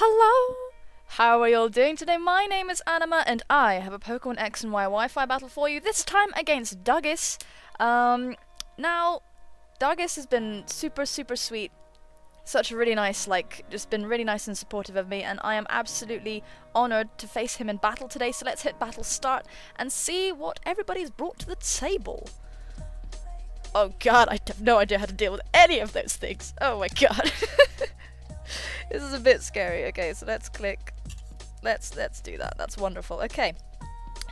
Hello! How are you all doing today? My name is Anima and I have a Pokemon X and Y Wi-Fi battle for you, this time against Dagis. Now, Dagis has been super sweet. Such a really nice, just been really nice and supportive of me, and I am absolutely honoured to face him in battle today, so let's hit battle start and see what everybody's brought to the table. Oh god, I have no idea how to deal with any of those things. Oh my god. This is a bit scary. Okay, so let's click. Let's do that. That's wonderful. Okay.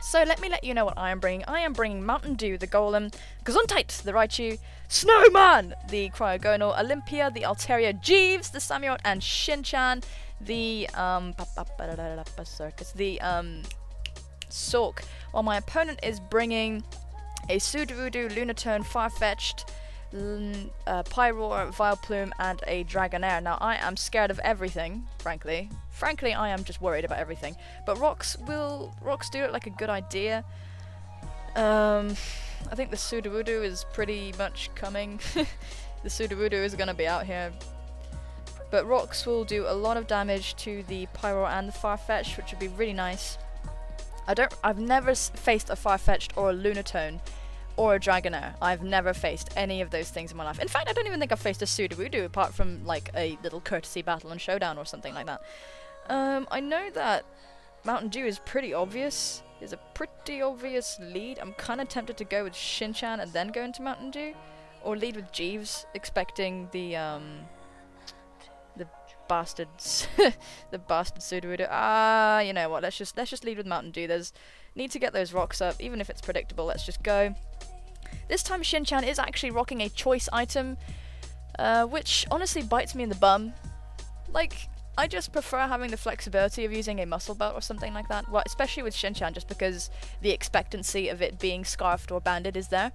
So let me let you know what I am bringing. I am bringing Mountain Dew, the Golem, Gesundheit, the Raichu, Snowman, the Cryogonal, Olympia, the Altaria, Jeeves, the Samurott, and Shinchan, the Circus, the Sork. While my opponent is bringing a Sudowoodo, Lunatone, Farfetch'd, Pyroar, Vileplume, and a Dragonair. Now, I am scared of everything, frankly. Frankly, I am just worried about everything. But rocks do look like a good idea. I think the Sudowoodo is pretty much coming. The Sudowoodo is going to be out here. But rocks will do a lot of damage to the Pyroar and the Farfetch'd, which would be really nice. I've never faced a Farfetch'd or a Lunatone or a Dragonair. I've never faced any of those things in my life. In fact, I don't even think I've faced a Sudowoodo apart from like a little courtesy battle and showdown or something like that. I know that Mountain Dew is pretty obvious. Is a pretty obvious lead. I'm kind of tempted to go with Shinchan and then go into Mountain Dew, or lead with Jeeves, expecting the bastards, the bastard Sudowoodo. You know what? Let's just lead with Mountain Dew. Need to get those rocks up, even if it's predictable. Let's just go. This time Shinchan is actually rocking a choice item, which honestly bites me in the bum. Like, I just prefer having the flexibility of using a muscle belt or something like that. Well, especially with Shinchan, just because the expectancy of it being scarfed or banded is there.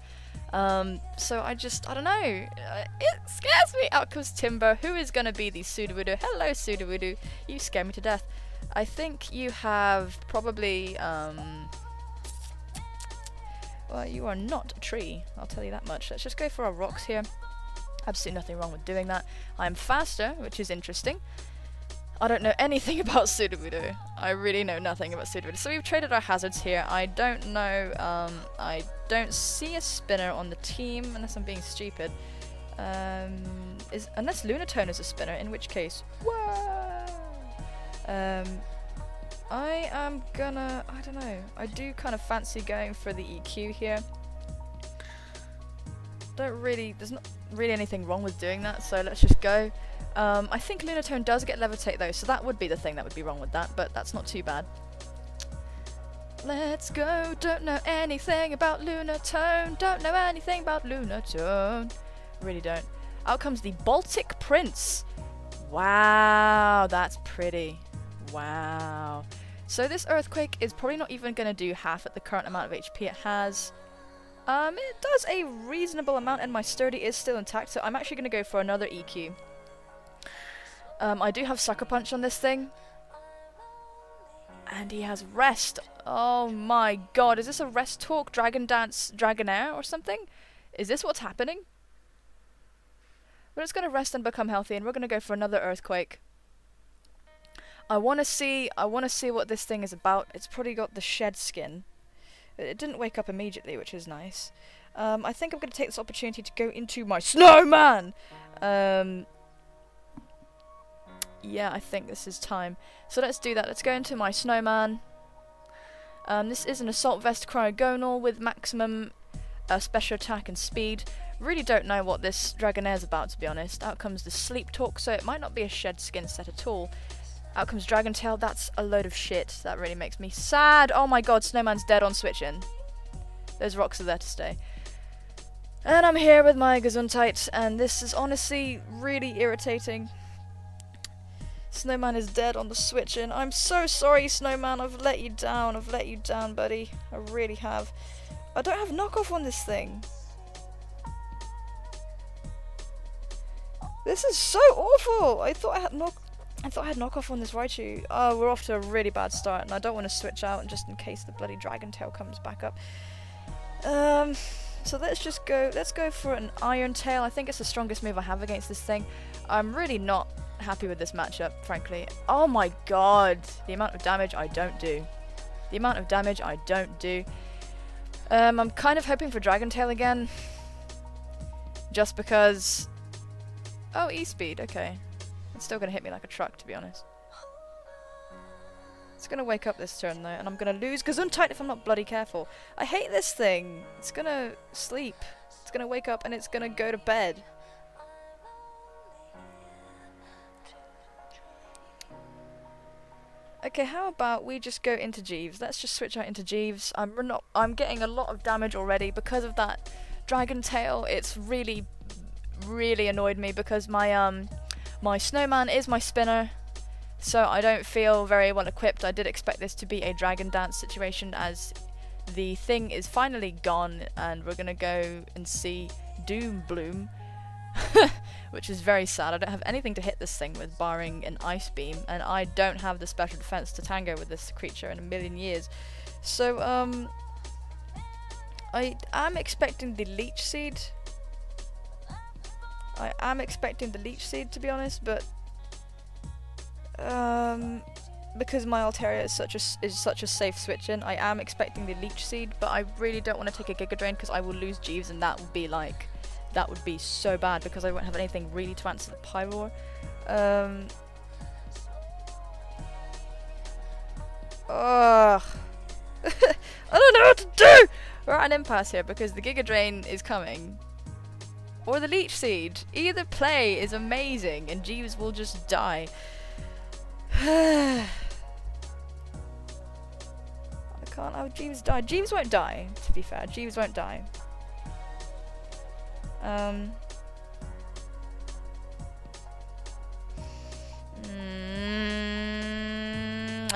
So I don't know. It scares me. Out comes Timber. Who is going to be the Sudowoodo? Hello, Sudowoodo. You scare me to death. I think you have probably, well, you are not a tree, I'll tell you that much. Let's just go for our rocks here. Absolutely nothing wrong with doing that. I'm faster, which is interesting. I don't know anything about Sudowoodo. I really know nothing about Sudowoodo. So we've traded our hazards here. I don't know, I don't see a spinner on the team, unless I'm being stupid. Unless Lunatone is a spinner, in which case, whoa! I am gonna, I don't know, I do kind of fancy going for the EQ here. There's not really anything wrong with doing that, so let's just go. I think Lunatone does get Levitate though, so that would be the thing that would be wrong with that, but that's not too bad. Let's go, don't know anything about Lunatone, don't know anything about Lunatone. Really don't. Out comes the Baltic Prince. Wow, that's pretty. Wow. So this Earthquake is probably not even going to do half at the current amount of HP it has. It does a reasonable amount and my Sturdy is still intact, so I'm actually going to go for another EQ. I do have Sucker Punch on this thing. And he has Rest. Oh my god, is this a Rest Talk, Dragon Dance, Dragonair or something? Is this what's happening? We're just going to rest and become healthy, and we're going to go for another Earthquake. I want to see what this thing is about. It's probably got the shed skin. It didn't wake up immediately, which is nice. I think I'm going to take this opportunity to go into my Snowman! Yeah, I think this is time. So let's do that. Let's go into my Snowman. This is an Assault Vest Cryogonal with maximum special attack and speed. Really don't know what this Dragonair's about, to be honest. Out comes the Sleep Talk, so it might not be a shed skin set at all. Out comes Dragon Tail. That's a load of shit. That really makes me sad. Oh my god, Snowman's dead on switching. Those rocks are there to stay. And I'm here with my Gesundheit, and this is honestly really irritating. Snowman is dead on the switching. I'm so sorry, Snowman. I've let you down. I've let you down, buddy. I really have. I don't have knockoff on this thing. This is so awful. I thought I had knockoff on this Raichu. Oh, we're off to a really bad start, and I don't want to switch out, and just in case the bloody Dragon Tail comes back up. So let's go for an Iron Tail. I think it's the strongest move I have against this thing. I'm really not happy with this matchup, frankly. Oh my god, the amount of damage I don't do. The amount of damage I don't do. I'm kind of hoping for Dragon Tail again. Just because... Oh, E-Speed, okay. It's still going to hit me like a truck, to be honest. It's going to wake up this turn, though, and I'm going to lose Gesundheit if I'm not bloody careful. I hate this thing. It's going to sleep. It's going to wake up and it's going to go to bed. Okay, how about we just go into Jeeves? Let's just switch out into Jeeves. I'm getting a lot of damage already because of that Dragon Tail. It's really annoyed me because my my snowman is my spinner, so I don't feel very well equipped. I did expect this to be a Dragon Dance situation, as the thing is finally gone and we're gonna go and see Doom Bloom. Which is very sad. I don't have anything to hit this thing with barring an Ice Beam, and I don't have the special defense to tango with this creature in a million years. So, I am expecting the Leech Seed. I am expecting the Leech Seed, to be honest, but because my Altaria is such a safe switch in, I am expecting the Leech Seed, but I really don't want to take a Giga Drain because I will lose Jeeves, and that would be like... That would be so bad because I won't have anything really to answer the Pyroar. Ugh. I don't know what to do! We're at an impasse here because the Giga Drain is coming. Or the Leech Seed. Either play is amazing and Jeeves will just die. I can't have Jeeves die. Jeeves won't die, to be fair. Jeeves won't die. I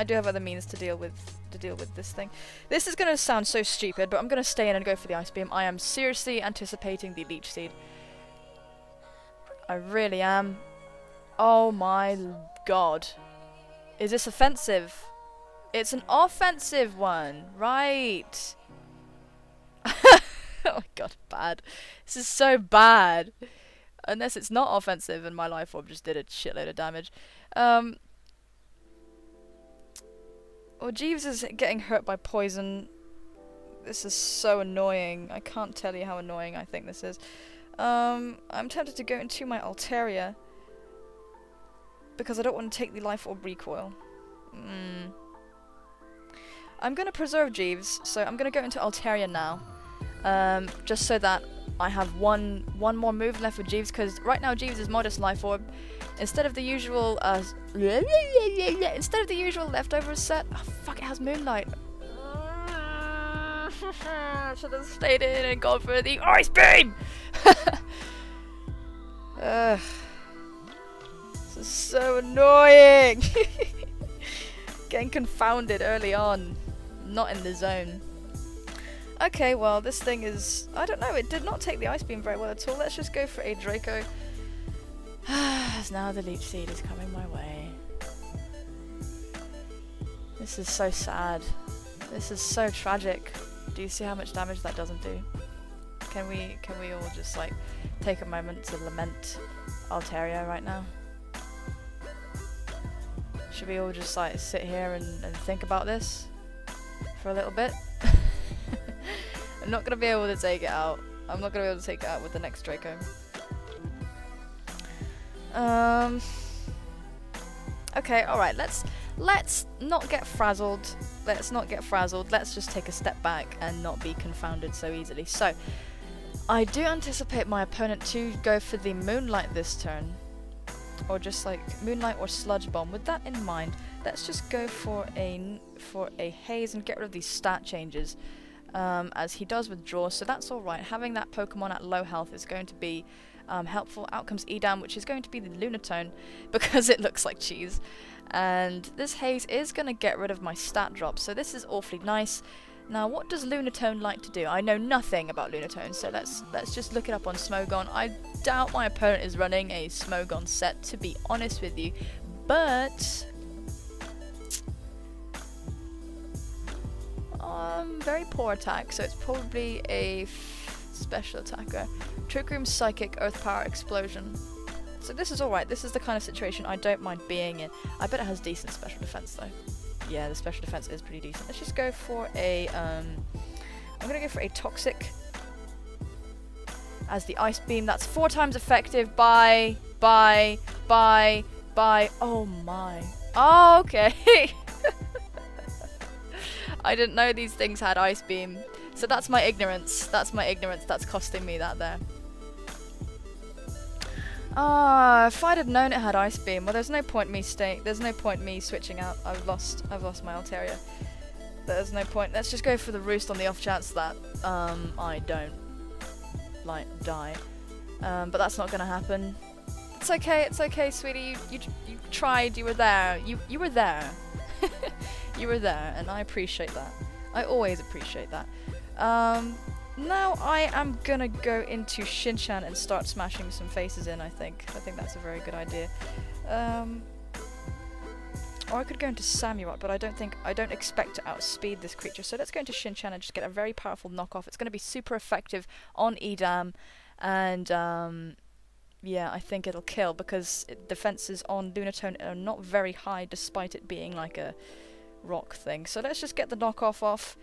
do have other means to deal with this thing. This is gonna sound so stupid, but I'm gonna stay in and go for the Ice Beam. I am seriously anticipating the Leech Seed. I really am. Oh my god. Is this offensive? It's an offensive one, right? Oh my god, bad. This is so bad. Unless it's not offensive and my Life Orb just did a shitload of damage. Well, Jeeves is getting hurt by poison. This is so annoying. I can't tell you how annoying I think this is. I'm tempted to go into my Altaria because I don't want to take the Life Orb recoil. I'm going to preserve Jeeves, so I'm going to go into Altaria now. Just so that I have one more move left with Jeeves, because right now Jeeves is Modest Life Orb. Instead of the usual leftover set, oh fuck, it has Moonlight. Should have stayed in and gone for the Ice Beam. This is so annoying. Getting confounded early on, not in the zone. Okay, well, this thing is... I don't know, it did not take the Ice Beam very well at all. Let's just go for a Draco. As now the Leech Seed is coming my way. This is so sad. This is so tragic. Do you see how much damage that doesn't do? Can we all just, like, take a moment to lament Altaria right now? Should we all just, like, sit here and think about this for a little bit? I'm not gonna be able to take it out. I'm not gonna be able to take it out with the next Draco. Okay, alright, let's not get frazzled. Let's not get frazzled. Let's just take a step back and not be confounded so easily. So, I do anticipate my opponent to go for the Moonlight this turn. Or just like Moonlight or Sludge Bomb. With that in mind, let's just go for a Haze and get rid of these stat changes. As he does withdraw, so that's alright. Having that Pokemon at low health is going to be helpful. Out comes Edam, which is going to be the Lunatone, because it looks like cheese. And this Haze is going to get rid of my stat drop, so this is awfully nice. Now, what does Lunatone like to do? I know nothing about Lunatone, so let's just look it up on Smogon. I doubt my opponent is running a Smogon set, to be honest with you, but... very poor attack, so it's probably a special attacker. Trick Room, Psychic, Earth Power, Explosion. So this is alright. This is the kind of situation I don't mind being in. I bet it has decent special defense though. Yeah, the special defense is pretty decent. Let's just go for a, I'm gonna go for a toxic as the ice beam. That's 4 times effective. Bye. Oh my. Oh, okay. I didn't know these things had ice beam. So that's my ignorance. That's my ignorance. That's costing me that there. If I'd have known it had ice beam, well, there's no point me switching out. I've lost my Altaria. There's no point. Let's just go for the roost on the off chance that I don't like die. But that's not gonna happen. It's okay, sweetie. You tried. You were there. You were there. You were there, and I appreciate that. I always appreciate that. Now I am gonna go into Shinchan and start smashing some faces in, I think. I think that's a very good idea. Or I could go into Samurai, but I don't expect to outspeed this creature. So let's go into Shinchan and just get a very powerful knockoff. It's gonna be super effective on Edam, and yeah, I think it'll kill because defenses on Lunatone are not very high despite it being like a rock thing. So let's just get the knockoff off.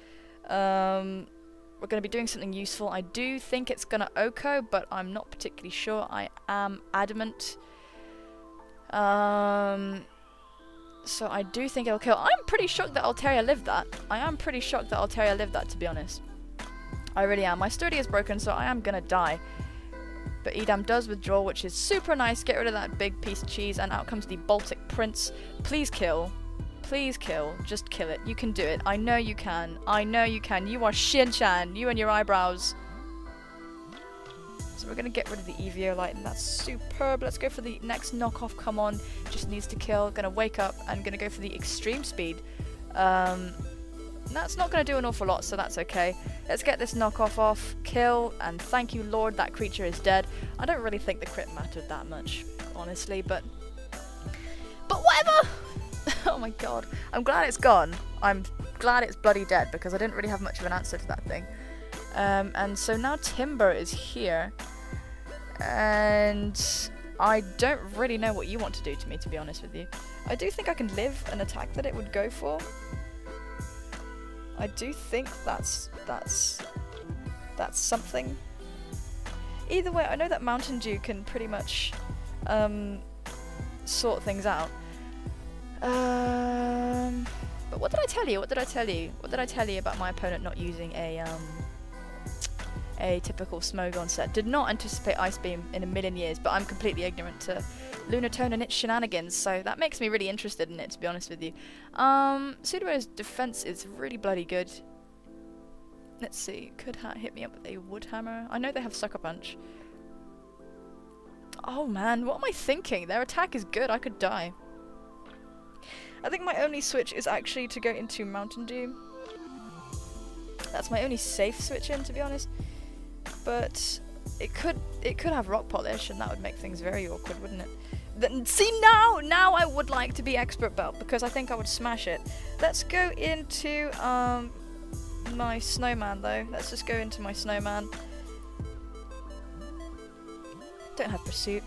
We're going to be doing something useful. I do think it's going to Oko, but I'm not particularly sure. I am adamant. So I do think it'll kill. I'm pretty shocked that Altaria lived that. I am pretty shocked that Altaria lived that, to be honest. I really am. My sturdy is broken, so I am going to die. But Edam does withdraw, which is super nice. Get rid of that big piece of cheese, and out comes the Baltic Prince. Please kill. Please kill. Just kill it. You can do it. I know you can. I know you can. You are Shinchan. You and your eyebrows. So we're going to get rid of the Eviolite, and that's superb. Let's go for the next knockoff. Come on. Just needs to kill. Going to wake up and going to go for the extreme speed. That's not going to do an awful lot, so that's okay. Let's get this knockoff off. Kill, and thank you, Lord, that creature is dead. I don't really think the crit mattered that much, honestly, but whatever! Oh my god. I'm glad it's gone. I'm glad it's bloody dead, because I didn't really have much of an answer to that thing. And so now Timber is here. And I don't really know what you want to do to me, to be honest with you. I do think I can live an attack that it would go for. I do think that's something. Either way, I know that Mountain Dew can pretty much sort things out. But what did I tell you? What did I tell you? What did I tell you about my opponent not using a typical Smogon set? Did not anticipate Ice Beam in a million years, but I'm completely ignorant to Lunatone and its shenanigans, so that makes me really interested in it, to be honest with you. Subrager's defense is really bloody good. Let's see, could hit me up with a Wood Hammer. I know they have Sucker Punch. Oh man, what am I thinking? Their attack is good, I could die. I think my only switch is actually to go into Mountain Dew. That's my only safe switch in, to be honest. But it could have Rock Polish, and that would make things very awkward, wouldn't it? See, now I would like to be Expert Belt, because I think I would smash it. Let's go into my Snowman, though. Let's just go into my Snowman. Don't have Pursuit.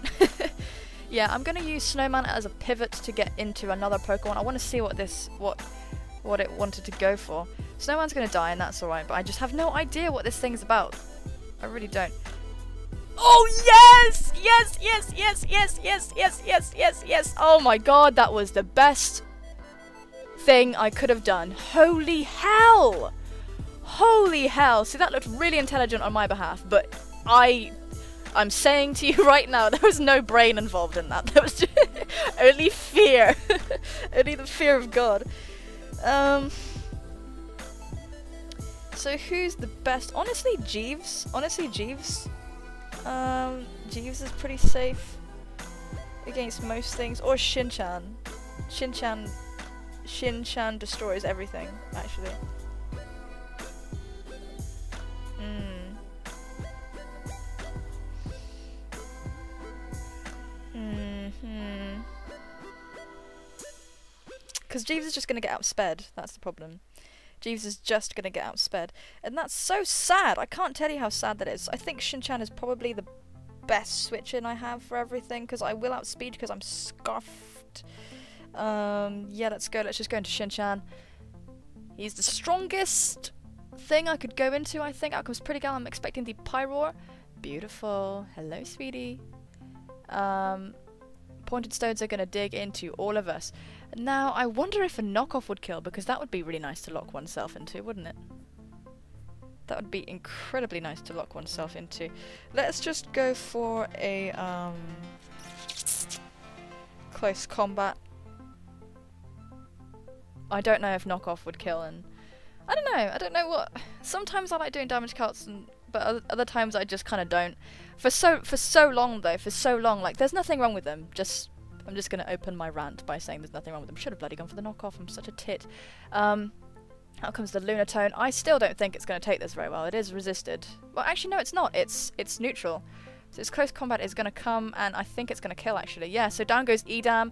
Yeah, I'm gonna use Snowman as a pivot to get into another Pokemon. I want to see what it wanted to go for. Snowman's gonna die, and that's alright, but I just have no idea what this thing's about. I really don't. Oh yes! Yes, yes, yes, yes, yes, yes, yes, yes, yes. Oh my god, that was the best thing I could have done. Holy hell! Holy hell! See, that looked really intelligent on my behalf, but I'm saying to you right now, there was no brain involved in that. There was just only fear. Only the fear of God. So who's the best? Honestly, Jeeves. Jeeves is pretty safe against most things. Or Shinchan. Shinchan destroys everything, actually. Because Jeeves is just going to get outsped, that's the problem. Jeeves is just going to get outsped. And that's so sad, I can't tell you how sad that is. I think Shinchan is probably the best switch-in I have for everything, because I will outspeed because I'm scuffed. Yeah, let's go. Let's just go into Shin-chan. He's the strongest thing I could go into, I think. Out comes Pretty Gal. I'm expecting the Pyroar. Beautiful. Hello, sweetie. Pointed stones are going to dig into all of us. Now, I wonder if a knockoff would kill, because that would be really nice to lock oneself into, wouldn't it? That would be incredibly nice to lock oneself into. Let's just go for a close combat. I don't know if knockoff would kill, and I don't know what. Sometimes I like doing damage calcs, but other times I just kind of don't. For so long though, like there's nothing wrong with them. I'm just gonna open my rant by saying there's nothing wrong with them. Should have bloody gone for the knockoff. I'm such a tit. Out comes the Lunatone. I still don't think it's gonna take this very well. It is resisted. Well, actually no, it's not. It's neutral. So its close combat is gonna come, and I think it's gonna kill actually. Yeah. So down goes Edam.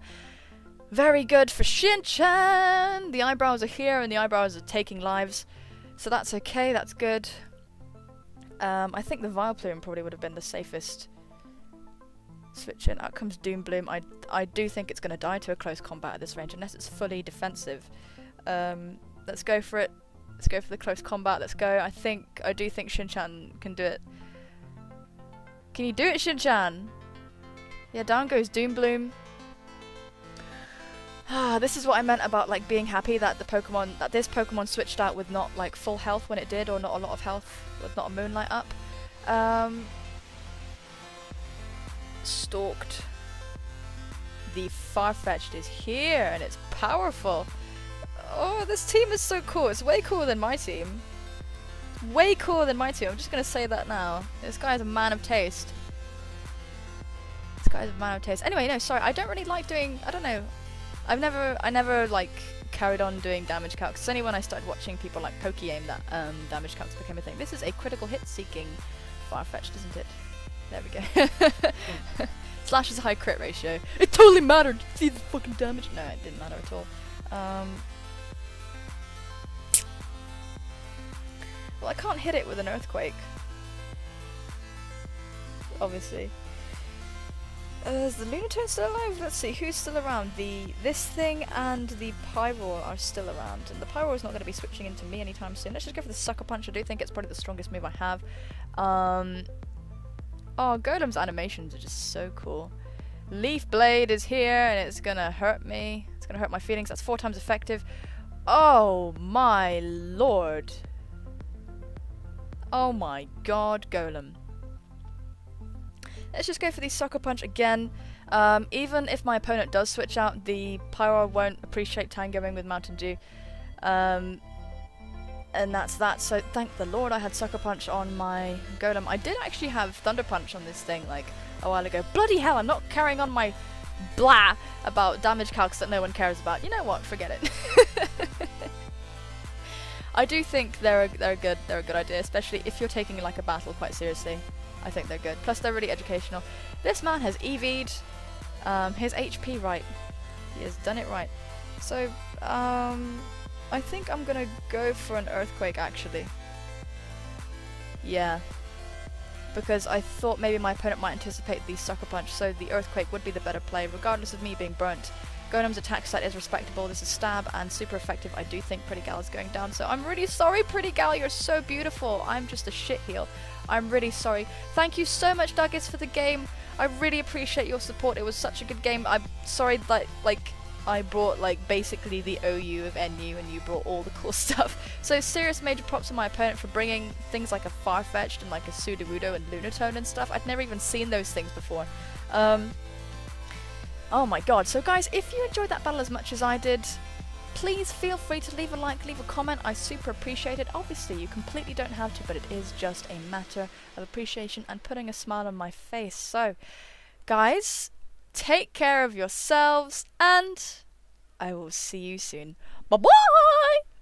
Very good for Shin-chan! The eyebrows are here and the eyebrows are taking lives. So that's okay, that's good. I think the Vileplume probably would have been the safest switch in. Out comes Doombloom. I do think it's going to die to a close combat at this range unless it's fully defensive. Let's go for it. Let's go for the close combat. Let's go. I do think Shin-chan can do it. Can you do it, Shin-chan? Yeah, down goes Doombloom. This is what I meant about like being happy that this Pokemon switched out with not like full health when it did, or not a lot of health, with not a Moonlight up. Stalked. The Farfetch'd is here and it's powerful. Oh, this team is so cool. It's way cooler than my team. Way cooler than my team. I'm just gonna say that now. This guy is a man of taste. This guy is a man of taste. Anyway, no, sorry. I don't really like doing. I don't know. I never like carried on doing damage calcs. It's only when I started watching people like Pokeaim that damage calcs became a thing. This is a critical hit seeking Farfetch'd, isn't it? There we go. Slash is a high crit ratio. It totally mattered. See the fucking damage? No, it didn't matter at all. Well, I can't hit it with an earthquake. Obviously. Is the Lunatone still alive? Let's see, who's still around? This thing and the Pyroar are still around, and the Pyroar is not going to be switching into me anytime soon. Let's just go for the Sucker Punch. I do think it's probably the strongest move I have. Oh, Golem's animations are just so cool. Leaf Blade is here, and it's going to hurt me. It's going to hurt my feelings. That's 4 times effective. Oh my lord. Oh my god, Golem. Let's just go for the Sucker Punch again. Even if my opponent does switch out, the Pyroar won't appreciate tangoing with Mountain Dew. And that's that. So thank the Lord I had Sucker Punch on my Golem. I did actually have Thunder Punch on this thing like a while ago. Bloody hell, I'm not carrying on my blah about damage calcs that no one cares about. You know what? Forget it. I do think they're a good idea, especially if you're taking like a battle quite seriously. I think they're good. Plus, they're really educational. This man has EV'd his HP right. He has done it right. So, I think I'm gonna go for an Earthquake, actually. Yeah. Because I thought maybe my opponent might anticipate the Sucker Punch, so the Earthquake would be the better play, regardless of me being burnt. Golem's attack stat is respectable. This is stab and super effective. I do think Pretty Gal is going down, so I'm really sorry, Pretty Gal. You're so beautiful. I'm just a shit heel. I'm really sorry. Thank you so much, Dagis, for the game. I really appreciate your support. It was such a good game. I'm sorry that, like, I brought, like, basically the OU of NU and you brought all the cool stuff. So serious major props to my opponent for bringing things like a Farfetch'd and, like, a Sudowoodo and Lunatone and stuff. I'd never even seen those things before. Oh my god. So guys, if you enjoyed that battle as much as I did, please feel free to leave a like, leave a comment. I super appreciate it. Obviously, you completely don't have to, but it is just a matter of appreciation and putting a smile on my face. So, guys, take care of yourselves, and I will see you soon. Bye-bye!